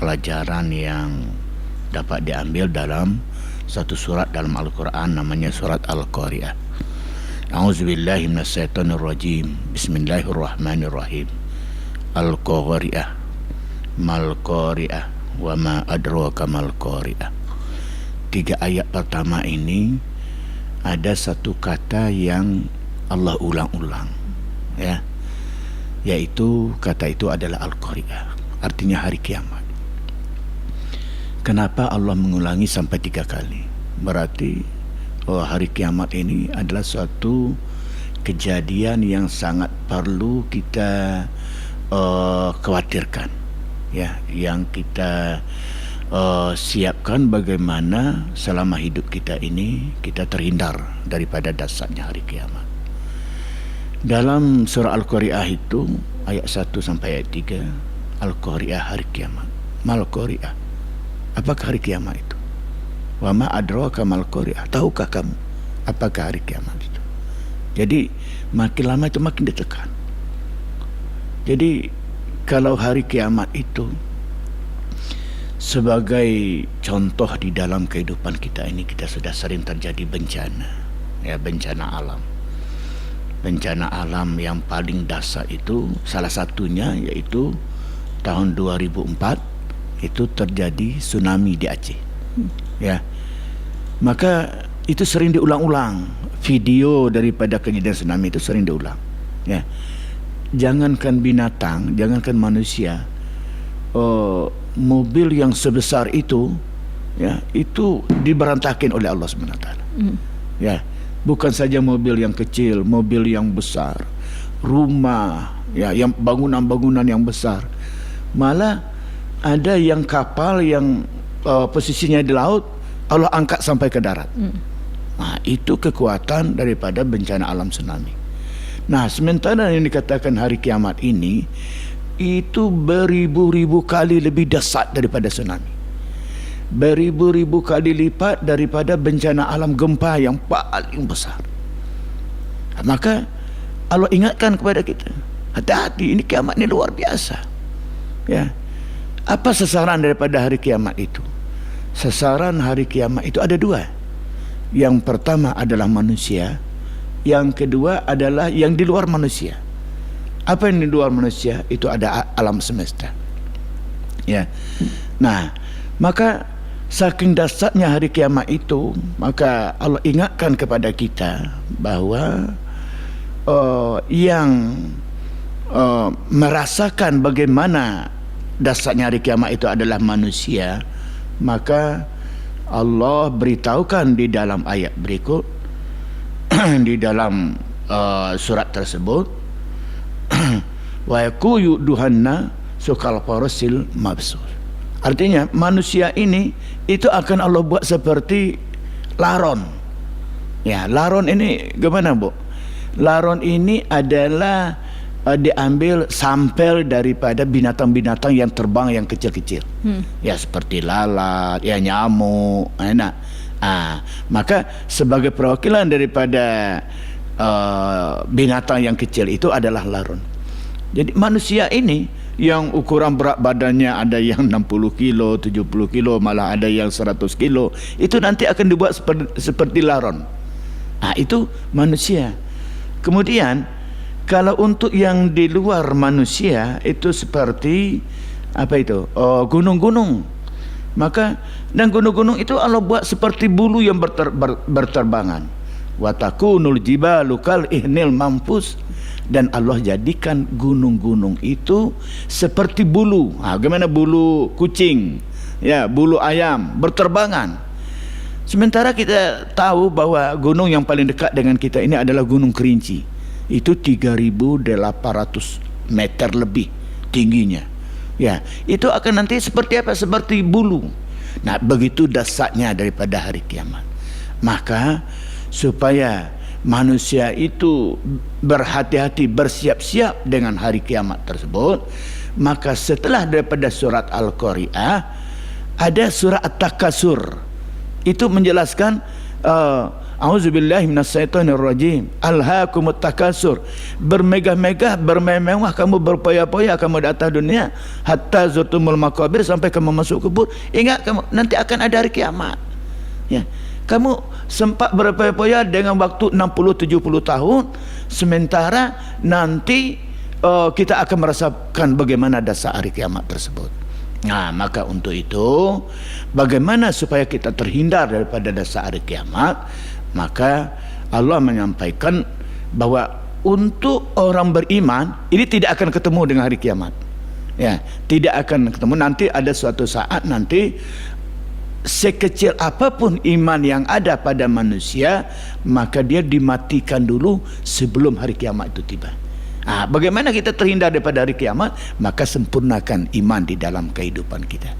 pelajaran yang dapat diambil dalam satu surat dalam Al-Quran, namanya surat Al-Qari'ah. A'udzubillahi minasyaitonirrajim. Bismillahirrahmanirrahim. Al-Qari'ah, mal Qari'ah, wa ma adraka mal Qari'ah. 3 ayat pertama ini ada satu kata yang Allah ulang-ulang, ya, yaitu kata itu adalah Al-Qari'ah, artinya hari kiamat. Kenapa Allah mengulangi sampai 3 kali? Berarti hari kiamat ini adalah suatu kejadian yang sangat perlu kita khawatirkan, ya, yang kita siapkan bagaimana selama hidup kita ini kita terhindar daripada dahsyatnya hari kiamat. Dalam surah Al-Qari'ah itu ayat 1 sampai ayat 3, Al-Qari'ah, hari kiamat. Mal Qari'ah, apakah hari kiamat itu? Wa ma adraka mal Qari'ah, tahukah kamu apakah hari kiamat itu? Jadi makin lama itu makin ditekan. Jadi kalau hari kiamat itu sebagai contoh di dalam kehidupan kita ini, kita sudah sering terjadi bencana, ya, bencana alam. Bencana alam yang paling dahsyat itu salah satunya yaitu tahun 2004 itu terjadi tsunami di Aceh, ya. Maka itu sering diulang-ulang, video daripada kejadian tsunami itu sering diulang, ya. Jangankan binatang, jangankan manusia, mobil yang sebesar itu, ya, itu diberantakin oleh Allah SWT, ya. Bukan saja mobil yang kecil, mobil yang besar, rumah, ya, yang bangunan-bangunan yang besar, malah ada yang kapal yang posisinya di laut Allah angkat sampai ke darat. Nah, itu kekuatan daripada bencana alam tsunami. Nah, sementara yang dikatakan hari kiamat ini itu beribu-ribu kali lebih dahsyat daripada tsunami, beribu-ribu kali lipat daripada bencana alam gempa yang paling besar. Maka Allah ingatkan kepada kita, hati-hati, ini kiamat ini luar biasa, ya. Apa sasaran daripada hari kiamat itu? Sasaran hari kiamat itu ada 2. Yang pertama adalah manusia, yang kedua adalah yang di luar manusia. Apa yang di luar manusia? Itu ada alam semesta, ya. Nah, maka saking dahsyatnya hari kiamat itu, maka Allah ingatkan kepada kita bahwa yang merasakan bagaimana dahsyatnya hari kiamat itu adalah manusia. Maka Allah beritahukan di dalam ayat berikut di dalam surat tersebut, wa yaquyu duhanna sukal farasil mabsus. Artinya manusia ini itu akan Allah buat seperti laron, ya. Laron ini gimana, Bu? Laron ini adalah diambil sampel daripada binatang-binatang yang terbang yang kecil-kecil, ya, seperti lalat, ya, nyamuk, enak. Maka sebagai perwakilan daripada binatang yang kecil itu adalah laron. Jadi manusia ini yang ukuran berat badannya ada yang 60 kilo, 70 kilo, malah ada yang 100 kilo, itu nanti akan dibuat seperti laron. Itu manusia. Kemudian kalau untuk yang di luar manusia itu seperti apa itu? Gunung-gunung. Maka dan gunung-gunung itu Allah buat seperti bulu yang berterbangan. Wa takunul jibalu kal ihnil manfus. Dan Allah jadikan gunung-gunung itu seperti bulu. Bagaimana bulu kucing, ya, bulu ayam berterbangan. Sementara kita tahu bahwa gunung yang paling dekat dengan kita ini adalah Gunung Kerinci. Itu 3.800 meter lebih tingginya, ya. Itu akan nanti seperti apa? Seperti bulu. Nah, begitu dahsyatnya daripada hari kiamat. Maka supaya manusia itu berhati-hati, bersiap-siap dengan hari kiamat tersebut, maka setelah daripada surat Al-Qari'ah ada surat At-Takasur. Itu menjelaskan A'udzubillahi minasyaitonirrajim. Alhaakumut takasur. Bermegah-megah, bermewah kamu, berpoya-poya kamu di atas dunia, hatta zurtumul maqabir, sampai kamu masuk kubur. Ingat kamu nanti akan ada hari kiamat. Ya. Kamu sempat berpoya-poya dengan waktu 60-70 tahun, sementara nanti kita akan merasakan bagaimana dasar hari kiamat tersebut. Nah, maka untuk itu, bagaimana supaya kita terhindar daripada dasar hari kiamat? Maka Allah menyampaikan bahwa untuk orang beriman ini tidak akan ketemu dengan hari kiamat. Ya, tidak akan ketemu. Nanti ada suatu saat nanti, sekecil apapun iman yang ada pada manusia, maka dia dimatikan dulu sebelum hari kiamat itu tiba. Bagaimana kita terhindar daripada hari kiamat? Maka sempurnakan iman di dalam kehidupan kita.